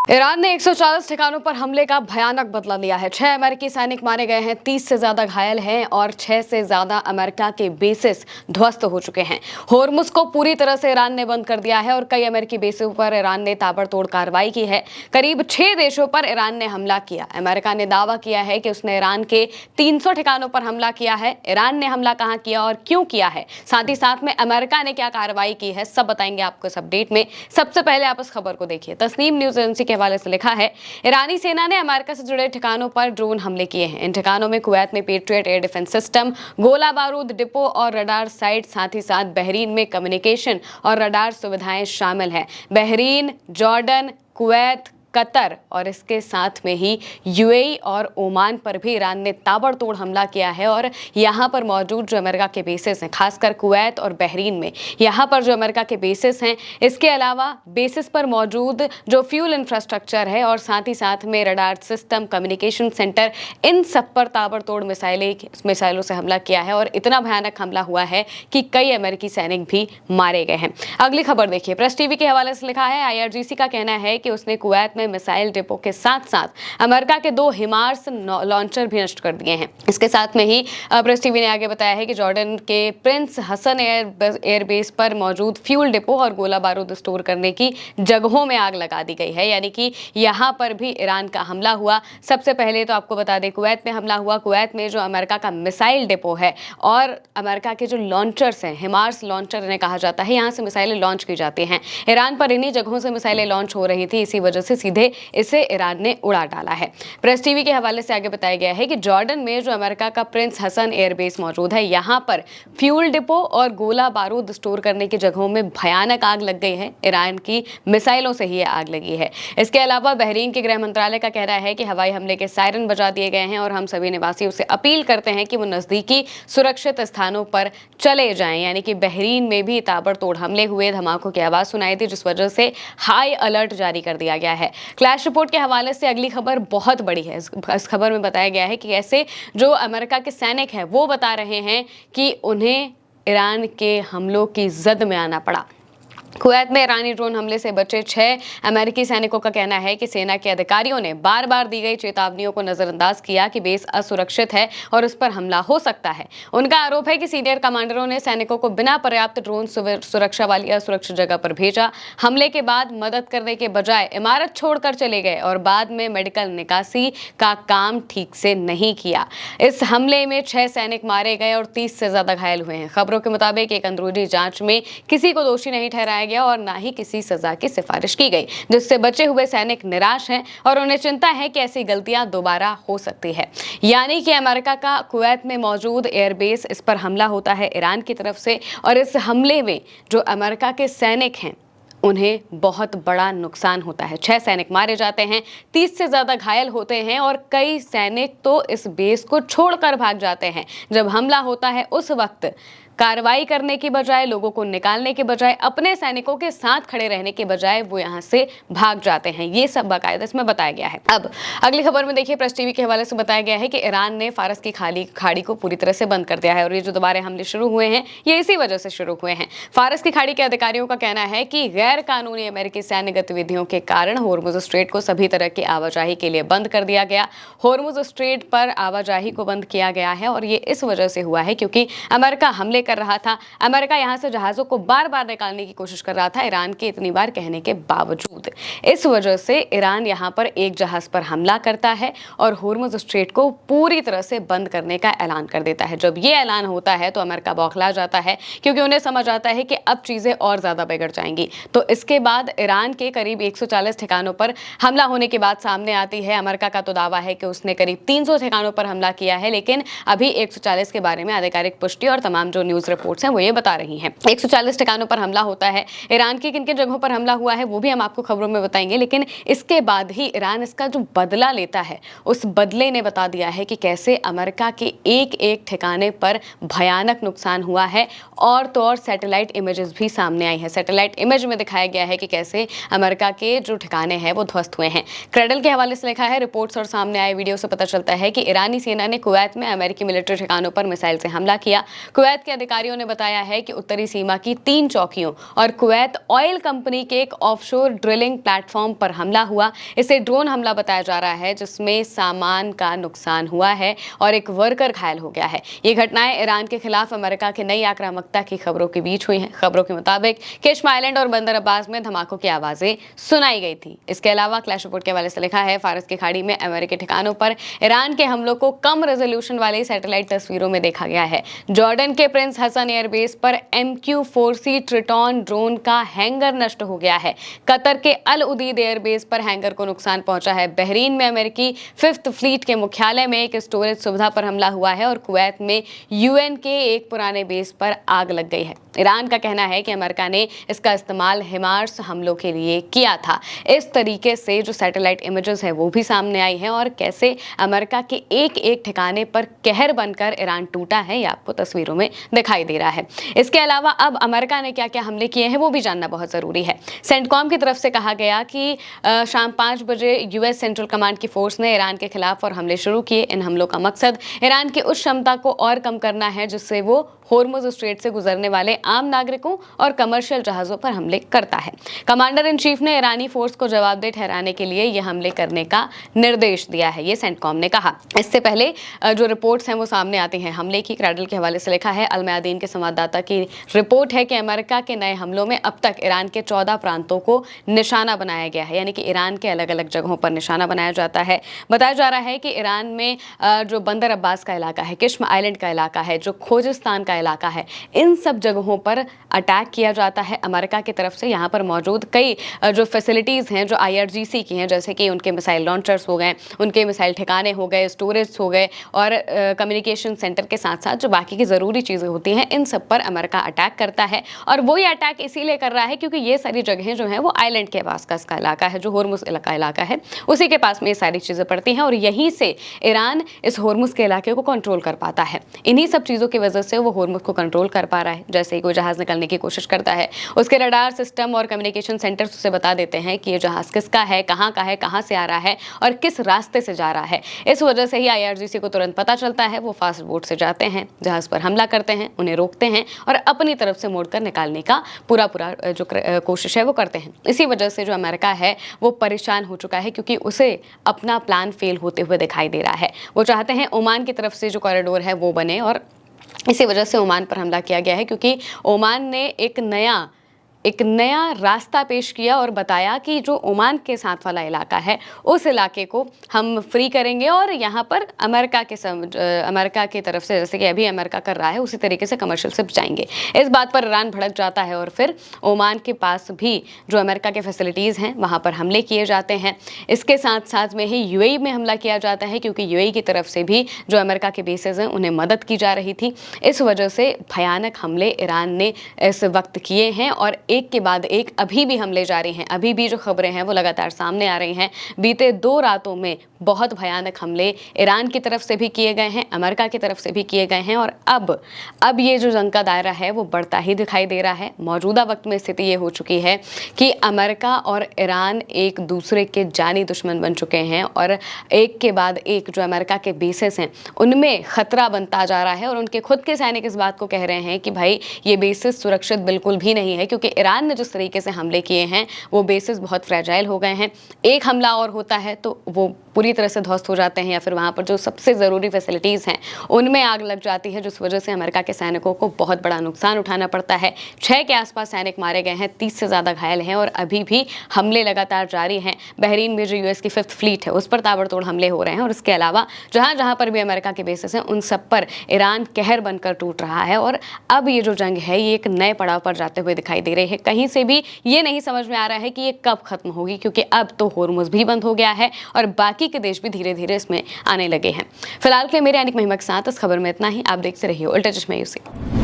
Iran ने 140 ठिकानों पर हमले का भयानक बदला लिया है। 6 अमेरिकी सैनिक मारे गए हैं, 30 से ज्यादा घायल हैं और 6 से ज्यादा अमेरिका के बेसिस ध्वस्त हो चुके हैं। होर्मुज को पूरी तरह से ईरान ने बंद कर दिया है और कई अमेरिकी बेसों पर ईरान ने ताबड़तोड़ कार्रवाई की है। करीब 6 देशों पर ईरान ने हमला किया। अमेरिका ने दावा किया है कि उसने ईरान के 300 ठिकानों पर हमला किया है। ईरान ने हमला कहां किया और क्यों किया है, साथ ही साथ में अमेरिका ने क्या कार्रवाई की है, सब बताएंगे आपको इस अपडेट में। सबसे पहले आप इस खबर को देखिए। तस्नीम न्यूज एजेंसी के हवाले से लिखा है, ईरानी सेना ने अमेरिका से जुड़े ठिकानों पर ड्रोन हमले किए हैं। इन ठिकानों में कुवैत में पेट्रियट एयर डिफेंस सिस्टम, गोला बारूद डिपो और रडार साइट, साथ ही साथ बहरीन में कम्युनिकेशन और रडार सुविधाएं शामिल हैं। बहरीन, जॉर्डन, कुवैत, कतर और इसके साथ में ही यूएई और ओमान पर भी ईरान ने ताबड़तोड़ हमला किया है। और यहाँ पर मौजूद जो अमेरिका के बेसिस हैं, खासकर कुवैत और बहरीन में यहाँ पर जो अमेरिका के बेसिस हैं, इसके अलावा बेसिस पर मौजूद जो फ्यूल इंफ्रास्ट्रक्चर है और साथ ही साथ में रडार सिस्टम, कम्युनिकेशन सेंटर, इन सब पर ताबड़तोड़ मिसाइलों से हमला किया है। और इतना भयानक हमला हुआ है कि कई अमेरिकी सैनिक भी मारे गए हैं। अगली खबर देखिए। प्रेस टीवी के हवाले से लिखा है, आईआरजीसी का कहना है कि उसने कुवैत में मिसाइल डिपो के साथ साथ अमेरिका के 2 हिमार्स लॉन्चर भी नष्ट कर दिए हैं। इसके साथ में ही प्रेस टीवी ने आगे बताया है कि जॉर्डन के प्रिंस हसन एयरबेस पर मौजूद फ्यूल डिपो और गोला बारूद स्टोर करने की जगहों में आग लगा दी गई है। यानी कि यहां पर भी ईरान का हमला हुआ। सबसे पहले तो आपको बता दें, कुवैत में हमला हुआ। कुवैत में जो अमेरिका का मिसाइल डिपो है और अमेरिका के जो लॉन्चर्स हैं, हिमार्स लॉन्चर इन्हें कहा जाता है, यहां से मिसाइलें लॉन्च की जाती हैं। ईरान पर इन्हीं जगहों से मिसाइलें लॉन्च हो रही थी, इसी वजह से सीधे इसे ईरान ने उड़ा डाला है। प्रेस टीवी के हवाले से आगे बताया गया है कि जॉर्डन में जो अमेरिका का प्रिंस हसन एयरबेस मौजूद है, यहां पर फ्यूल डिपो और गोला बारूद स्टोर करने की जगहों में भयानक आग लग गई है। ईरान की मिसाइलों से ही आग लगी है। इसके अलावा बहरीन के गृह मंत्रालय का कहना है कि हवाई हमले के सायरन बजा दिए गए हैं और हम सभी निवासियों से अपील करते हैं कि वो नजदीकी सुरक्षित स्थानों पर चले जाएं। यानी कि बहरीन में भी ताबड़तोड़ हमले हुए, धमाकों की आवाज सुनाई दी, जिस वजह से हाई अलर्ट जारी कर दिया गया है। क्लैश रिपोर्ट के हवाले से अगली खबर बहुत बड़ी है। इस खबर में बताया गया है कि कैसे जो अमेरिका के सैनिक हैं वो बता रहे हैं कि उन्हें ईरान के हमलों की जद में आना पड़ा। कुवैत में ईरानी ड्रोन हमले से बचे 6 अमेरिकी सैनिकों का कहना है कि सेना के अधिकारियों ने बार बार दी गई चेतावनियों को नजरअंदाज किया कि बेस असुरक्षित है और उस पर हमला हो सकता है। उनका आरोप है कि सीनियर कमांडरों ने सैनिकों को बिना पर्याप्त ड्रोन सुरक्षा वाली असुरक्षित जगह पर भेजा। हमले के बाद मदद करने के बजाय इमारत छोड़कर चले गए और बाद में मेडिकल निकासी का काम ठीक से नहीं किया। इस हमले में 6 सैनिक मारे गए और 30 से ज्यादा घायल हुए हैं। खबरों के मुताबिक एक अंदरूनी जांच में किसी को दोषी नहीं ठहराया गया और ना ही किसी सजा की सिफारिश की गई, जिससे बचे हुए सैनिक निराश हैं और उन्हें चिंता है कि ऐसी गलतियां दोबारा हो सकती है। यानी कि अमेरिका का कुवैत में मौजूद एयरबेस, इस पर हमला होता है ईरान की तरफ से और इस हमले में जो अमेरिका के सैनिक हैं उन्हें बहुत बड़ा नुकसान होता है। 6 सैनिक मारे जाते हैं, 30 से ज्यादा घायल होते हैं और कई सैनिक तो इस बेस को छोड़कर भाग जाते हैं। जब हमला होता है उस वक्त कार्रवाई करने की बजाय, लोगों को निकालने के बजाय, अपने सैनिकों के साथ खड़े रहने के बजाय वो यहाँ से भाग जाते हैं। ये सब बाकायदा इसमें बताया गया है। अब अगली खबर में देखिए, प्रेस टीवी के हवाले से बताया गया है कि ईरान ने फारस की खाड़ी को पूरी तरह से बंद कर दिया है और ये जो दोबारा हमले शुरू हुए हैं ये इसी वजह से शुरू हुए हैं। फारस की खाड़ी के अधिकारियों का कहना है कि गैर कानूनी अमेरिकी सैन्य गतिविधियों के कारण होर्मुज स्ट्रेट को सभी तरह की आवाजाही के लिए बंद कर दिया गया। होर्मुज स्ट्रेट पर आवाजाही को बंद किया गया है और ये इस वजह से हुआ है क्योंकि अमेरिका हमले कर रहा था। अमेरिका यहां से जहाजों को बार बार निकालने की कोशिश कर रहा था, ईरान के इतनी बार कहने के बावजूद। इस वजह से ईरान यहां पर एक जहाज पर हमला करता है और होर्मुज स्ट्रेट को पूरी तरह से बंद करने का ऐलान कर देता है। जब ये ऐलान होता है तो अमेरिका बौखला जाता है क्योंकि उन्हें समझ आता है कि अब चीजें और ज्यादा बिगड़ जाएंगी। तो इसके बाद ईरान के करीब 140 ठिकानों पर हमला होने की बात सामने आती है। अमेरिका का तो दावा है कि उसने करीब 300 ठिकानों पर हमला किया है, लेकिन अभी 140 के बारे में आधिकारिक पुष्टि और तमाम जो न्यूज रिपोर्ट्स हैं वो ये बता रही हैं। 140 ठिकानों पर हमला होता है। ईरान की किन किन जगहों पर हमला हुआ है वो भी हम आपको खबरों में बताएंगे, लेकिन इसके बाद ही ईरान इसका जो बदला लेता है उस बदले ने बता दिया है कि कैसे अमेरिका के एक एक ठिकाने पर भयानक नुकसान हुआ है। और तो और सैटेलाइट इमेजेस भी सामने आई है। सैटेलाइट इमेज में दिखाया गया है कि कैसे अमेरिका के जो ठिकाने हैं वो ध्वस्त हुए हैं। क्रेडल के हवाले से लिखा है, रिपोर्ट्स और सामने आए वीडियो से पता चलता है कि ईरानी सेना ने कुवैत में अमेरिकी मिलिट्री ठिकानों पर मिसाइल से हमला किया। कुवैत के अधिकारियों ने बताया है कि उत्तरी सीमा की 3 चौकियों और कुवैत ऑयल कंपनी के एक ऑफशोर ड्रिलिंग प्लेटफॉर्म पर हमला हुआ। इसे ड्रोन हमला बताया जा रहा है, जिसमें सामान का नुकसान हुआ है और एक वर्कर घायल हो गया है। ये घटनाएं ईरान के खिलाफ अमेरिका की नई आक्रामकता की खबरों के बीच हुई हैं। खबरों के मुताबिक किश्म आइलैंड और बंदर अब्बास में धमाकों की आवाजें सुनाई गई थी। इसके अलावा क्लैश रिपोर्ट के हवाले से लिखा है, फारस की खाड़ी में अमेरिकी ठिकानों पर ईरान के हमलों को कम रेजोल्यूशन वाली सैटेलाइट तस्वीरों में देखा गया है। जॉर्डन के प्रिंस हसन एयरबेस पर MQ-4C ट्रिटॉन ड्रोन का हैंगर नष्ट हो गया है। कतर के अल उदीद एयरबेस पर हैंगर को नुकसान पहुंचा है। बहरीन में अमेरिकी 5th फ्लीट के मुख्यालय में एक स्टोरेज सुविधा पर हमला हुआ है और कुवैत में UN के एक पुराने बेस पर आग लग गई है। ईरान का कहना है कि अमेरिका ने इसका इस्तेमाल हिमार्स हमलों के लिए किया था। इस तरीके से जो सैटेलाइट इमेजेस है वो भी सामने आई है और कैसे अमेरिका के एक एक ठिकाने पर कहर बनकर ईरान टूटा है, ये आपको तस्वीरों में दिखाई दे रहा है। इसके अलावा अब अमेरिका ने क्या क्या हमले किए हैं वो भी जानना बहुत जरूरी है। सेंटकॉम की तरफ से कहा गया कि शाम 5 बजे US सेंट्रल कमांड की फोर्स ने ईरान के खिलाफ और हमले शुरू किए। इन हमलों का मकसद ईरान की उस क्षमता को और कम करना है जिससे वो होर्मुज स्ट्रेट से गुजरने वाले आम नागरिकों और कमर्शियल जहाजों पर हमले करता है। कमांडर इन चीफ ने ईरानी फोर्स को जवाबदेह ठहराने के लिए यह हमले करने का निर्देश दिया है, ये सेंटकॉम ने कहा। इससे पहले जो रिपोर्ट्स हैं वो सामने आती हैं हमले की। क्रैडल के हवाले से लिखा है, अल मयादीन के संवाददाता की रिपोर्ट है कि अमेरिका के नए हमलों में अब तक ईरान के 14 प्रांतों को निशाना बनाया गया है, यानी कि ईरान के अलग अलग जगहों पर निशाना बनाया जाता है। बताया जा रहा है कि ईरान में जो बंदर अब्बास का इलाका है, किश्म आइलैंड का इलाका है, जो खोजिस्तान का इलाका है, इन सब जगहों पर अटैक किया जाता है अमेरिका की तरफ से। यहाँ पर मौजूद कई जो फैसिलिटीज़ हैं जो IRGC की हैं, जैसे कि उनके मिसाइल लॉन्चर्स हो गए, उनके मिसाइल ठिकाने हो गए, स्टोरेज हो गए और कम्युनिकेशन सेंटर के साथ साथ जो बाकी की ज़रूरी चीज़ें होती हैं, इन सब पर अमेरिका अटैक करता है। और वो ये अटैक इसीलिए कर रहा है क्योंकि ये सारी जगहें जो हैं वो आइलैंड के पास का इसका इलाका है, जो होर्मुज इलाका है, उसी के पास में ये सारी चीज़ें पड़ती हैं और यहीं से ईरान इस होर्मुज के इलाके को कंट्रोल कर पाता है। इन्हीं सब चीज़ों की वजह से वो होर्मुज को कंट्रोल कर पा रहा है। जैसे ही कोई जहाज़ निकलने की कोशिश करता है, उसके रडार सिस्टम और कम्युनिकेशन सेंटर्स उसे बता देते हैं कि ये जहाज़ किसका है, कहाँ से आ रहा है और किस रास्ते से जा रहा है। इस वजह से ही IRGC को तुरंत पता चलता है। वो फास्ट बोट से जाते हैं, जहाज़ पर हमला करते हैं, उन्हें रोकते हैं और अपनी तरफ से मोड़कर निकालने का पूरा जो कोशिश है वो करते हैं। इसी वजह से जो अमेरिका है वो परेशान हो चुका है क्योंकि उसे अपना प्लान फेल होते हुए दिखाई दे रहा है। वो चाहते हैं ओमान की तरफ से जो कॉरिडोर है वो बने और इसी वजह से ओमान पर हमला किया गया है क्योंकि ओमान ने एक नया रास्ता पेश किया और बताया कि जो ओमान के साथ वाला इलाका है उस इलाके को हम फ्री करेंगे और यहाँ पर अमेरिका की तरफ से, जैसे कि अभी अमेरिका कर रहा है, उसी तरीके से कमर्शियल शिप जाएंगे। इस बात पर ईरान भड़क जाता है और फिर ओमान के पास भी जो अमेरिका के फैसिलिटीज़ हैं वहाँ पर हमले किए जाते हैं। इसके साथ साथ में ही UAE में हमला किया जाता है क्योंकि UAE की तरफ से भी जो अमेरिका के बेसेस हैं उन्हें मदद की जा रही थी। इस वजह से भयानक हमले ईरान ने इस वक्त किए हैं और एक के बाद एक अभी भी हमले जारी हैं। अभी भी जो खबरें हैं वो लगातार सामने आ रही हैं। बीते 2 रातों में बहुत भयानक हमले ईरान की तरफ से भी किए गए हैं, अमेरिका की तरफ से भी किए गए हैं और अब ये जो जंग का दायरा है वो बढ़ता ही दिखाई दे रहा है। मौजूदा वक्त में स्थिति ये हो चुकी है कि अमेरिका और ईरान एक दूसरे के जानी दुश्मन बन चुके हैं और एक के बाद एक जो अमेरिका के बेसेस हैं उनमें खतरा बनता जा रहा है और उनके खुद के सैनिक इस बात को कह रहे हैं कि भाई ये बेसिस सुरक्षित बिल्कुल भी नहीं है क्योंकि ईरान ने जिस तरीके से हमले किए हैं वो बेसिस बहुत फ्रेजाइल हो गए हैं। एक हमला और होता है तो वो पूरी तरह से ध्वस्त हो जाते हैं या फिर वहाँ पर जो सबसे ज़रूरी फैसिलिटीज़ हैं उनमें आग लग जाती है, जिस वजह से अमेरिका के सैनिकों को बहुत बड़ा नुकसान उठाना पड़ता है। 6 के आसपास सैनिक मारे गए हैं, 30 से ज़्यादा घायल हैं और अभी भी हमले लगातार जारी हैं। बहरीन में जो US की 5th फ्लीट है उस पर ताबड़तोड़ हमले हो रहे हैं और इसके अलावा जहाँ पर भी अमेरिका के बेसिस हैं उन सब पर ईरान कहर बनकर टूट रहा है और अब ये जो जंग है ये एक नए पड़ाव पर जाते हुए दिखाई दे रही है। कहीं से भी ये नहीं समझ में आ रहा है कि ये कब खत्म होगी क्योंकि अब तो होर्मुज भी बंद हो गया है और बाकी के देश भी धीरे धीरे इसमें आने लगे हैं। फिलहाल के लिए मेरे यानी महिमा के साथ इस खबर में इतना ही। आप देखते रहिए उल्टा चश्मा यूसी।